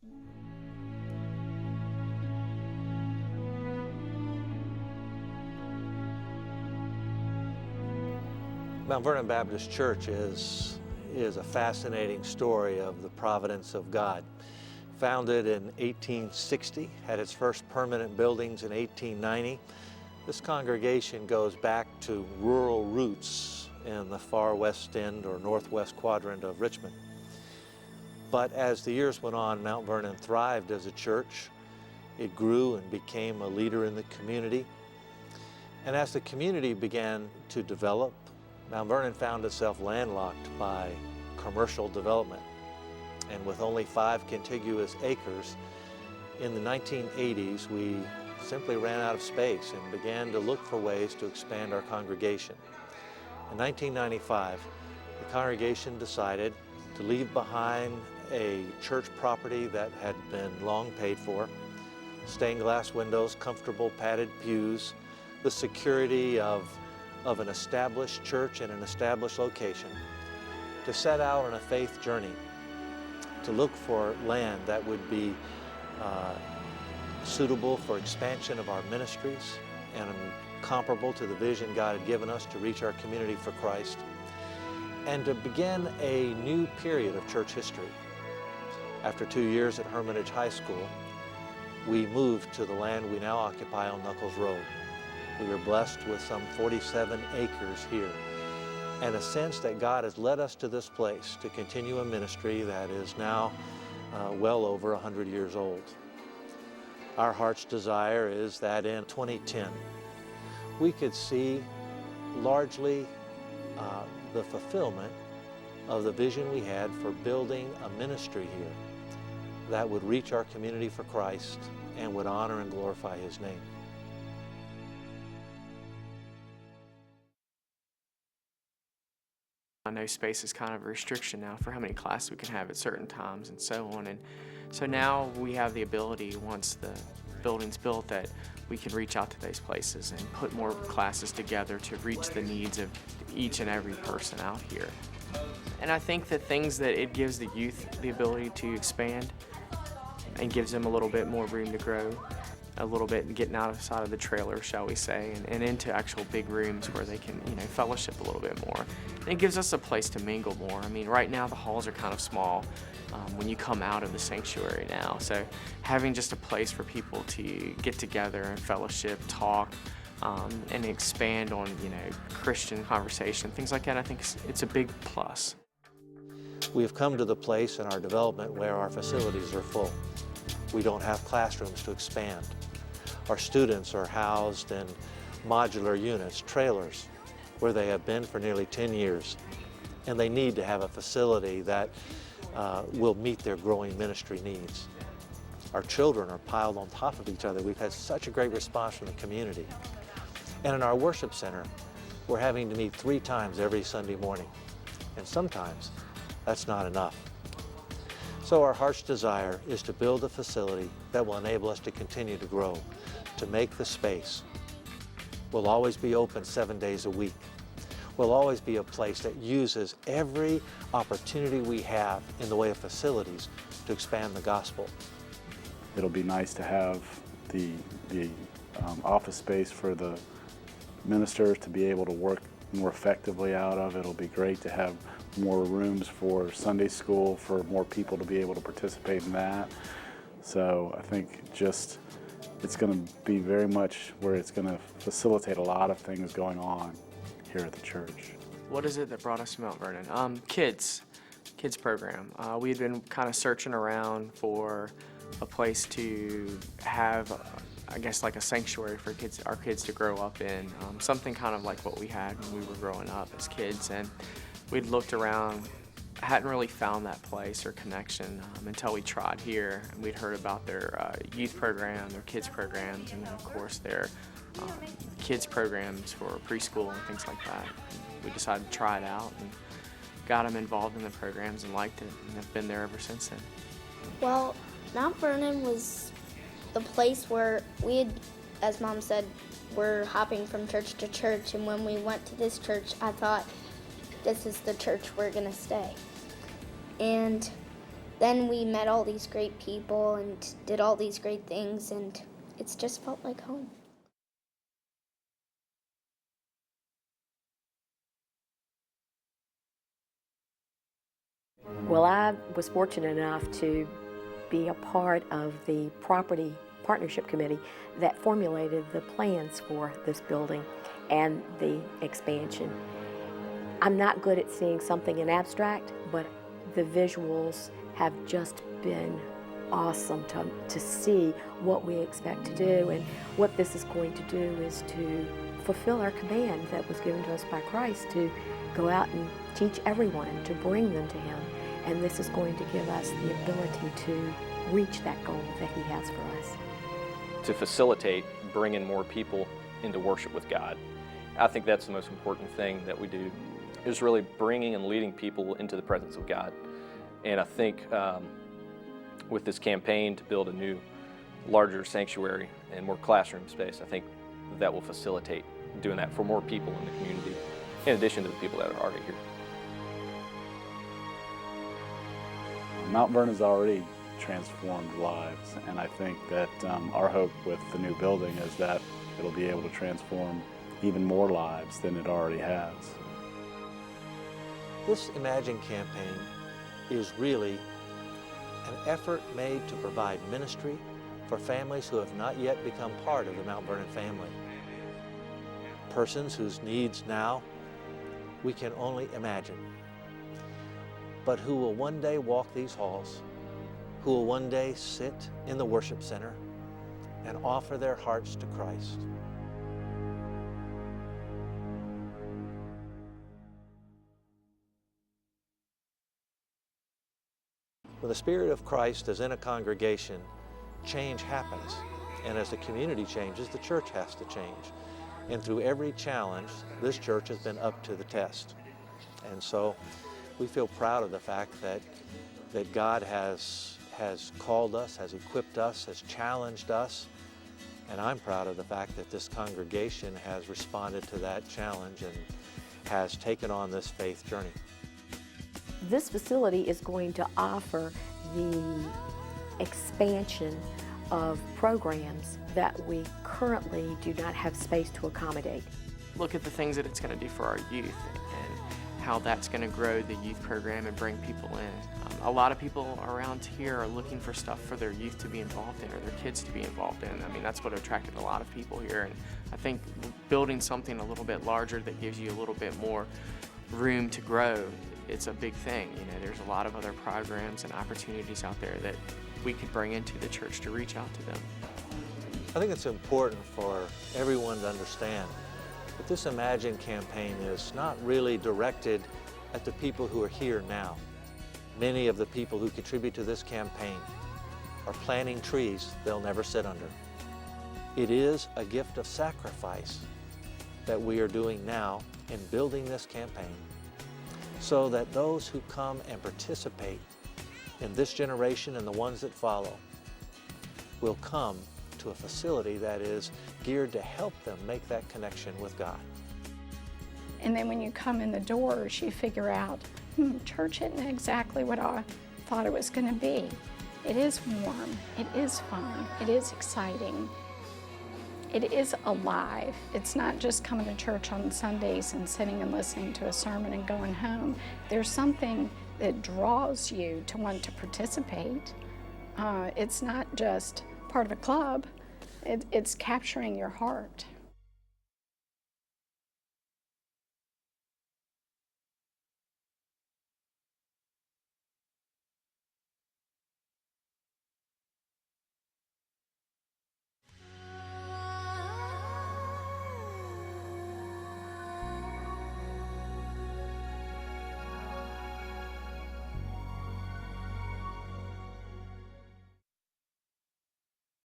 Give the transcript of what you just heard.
Mount Vernon Baptist Church is a fascinating story of the providence of God. Founded in 1860, had its first permanent buildings in 1890. This congregation goes back to rural roots in the far west end or northwest quadrant of Richmond. But as the years went on, Mount Vernon thrived as a church. It grew and became a leader in the community. And as the community began to develop, Mount Vernon found itself landlocked by commercial development. And with only 5 contiguous acres, in the 1980s, we simply ran out of space and began to look for ways to expand our congregation. In 1995, the congregation decided to leave behind a church property that had been long paid for, stained glass windows, comfortable padded pews, the security of an established church in an established location, to set out on a faith journey, to look for land that would be suitable for expansion of our ministries and comparable to the vision God had given us to reach our community for Christ, and to begin a new period of church history. After 2 years at Hermitage High School, we moved to the land we now occupy on Knuckles Road. We were blessed with some 47 acres here, and a sense that God has led us to this place to continue a ministry that is now well over 100 years old. Our heart's desire is that in 2010, we could see largely the fulfillment of the vision we had for building a ministry here that would reach our community for Christ and would honor and glorify His name. I know space is kind of a restriction now for how many classes we can have at certain times and so on. And so now we have the ability, once the building's built, that we can reach out to those places and put more classes together to reach the needs of each and every person out here. And I think the things that it gives the youth the ability to expand and gives them a little bit more room to grow, a little bit getting outside of the trailer, shall we say, and into actual big rooms where they can, fellowship a little bit more. And it gives us a place to mingle more. I mean, right now the halls are kind of small when you come out of the sanctuary now. So having just a place for people to get together and fellowship, talk, and expand on, Christian conversation, things like that, I think it's a big plus. We have come to the place in our development where our facilities are full. We don't have classrooms to expand. Our students are housed in modular units, trailers, where they have been for nearly 10 years. And they need to have a facility that will meet their growing ministry needs. Our children are piled on top of each other. We've had such a great response from the community. And in our worship center, we're having to meet 3 times every Sunday morning. And sometimes that's not enough. So our heart's desire is to build a facility that will enable us to continue to grow, to make the space. We'll always be open 7 days a week. We'll always be a place that uses every opportunity we have in the way of facilities to expand the gospel. It'll be nice to have the office space for the ministers to be able to work more effectively out of. It'll be great to have more rooms for Sunday school, for more people to be able to participate in that. So I think just it's going to be very much where it's going to facilitate a lot of things going on here at the church. What is it that brought us to Mount Vernon? Kids program. We had been kind of searching around for a place to have, I guess, like a sanctuary for our kids to grow up in, something kind of like what we had when we were growing up as kids. And we'd looked around, hadn't really found that place or connection until we tried here. And we'd heard about their youth program, their kids programs, and then of course their kids programs for preschool and things like that. We decided to try it out and got them involved in the programs and liked it, and have been there ever since then. Well, Mount Vernon was the place where we had, as Mom said, we're hopping from church to church, and when we went to this church, I thought, this is the church we're going to stay. And then we met all these great people and did all these great things, and it's just felt like home. Well, I was fortunate enough to be a part of the property partnership committee that formulated the plans for this building and the expansion. I'm not good at seeing something in abstract, but the visuals have just been awesome to see what we expect to do, and what this is going to do is to fulfill our command that was given to us by Christ to go out and teach everyone, to bring them to Him. And this is going to give us the ability to reach that goal that He has for us. To facilitate bringing more people into worship with God. I think that's the most important thing that we do, is really bringing and leading people into the presence of God. And I think with this campaign to build a new, larger sanctuary and more classroom space, I think that will facilitate doing that for more people in the community, in addition to the people that are already here. Mount Vernon's already transformed lives, and I think that our hope with the new building is that it'll be able to transform even more lives than it already has. This Imagine campaign is really an effort made to provide ministry for families who have not yet become part of the Mount Vernon family. Persons whose needs now we can only imagine, but who will one day walk these halls, who will one day sit in the worship center and offer their hearts to Christ. When the Spirit of Christ is in a congregation, change happens. And as the community changes, the church has to change. And through every challenge, this church has been up to the test. And so we feel proud of the fact that God has called us, has equipped us, has challenged us. And I'm proud of the fact that this congregation has responded to that challenge and has taken on this faith journey. This facility is going to offer the expansion of programs that we currently do not have space to accommodate. Look at the things that it's going to do for our youth and how that's going to grow the youth program and bring people in. A lot of people around here are looking for stuff for their youth to be involved in, or their kids to be involved in. I mean, that's what attracted a lot of people here, and I think building something a little bit larger that gives you a little bit more room to grow, it's a big thing. You know, there's a lot of other programs and opportunities out there that we could bring into the church to reach out to them. I think it's important for everyone to understand that this Imagine campaign is not really directed at the people who are here now. Many of the people who contribute to this campaign are planting trees they'll never sit under. It is a gift of sacrifice that we are doing now in building this campaign, so that those who come and participate in this generation and the ones that follow will come to a facility that is geared to help them make that connection with God. And then when you come in the doors, you figure out, church isn't exactly what I thought it was going to be. It is warm, it is fun, it is exciting, it is alive. It's not just coming to church on Sundays and sitting and listening to a sermon and going home. There's something that draws you to want to participate. It's not just part of a club, it's capturing your heart.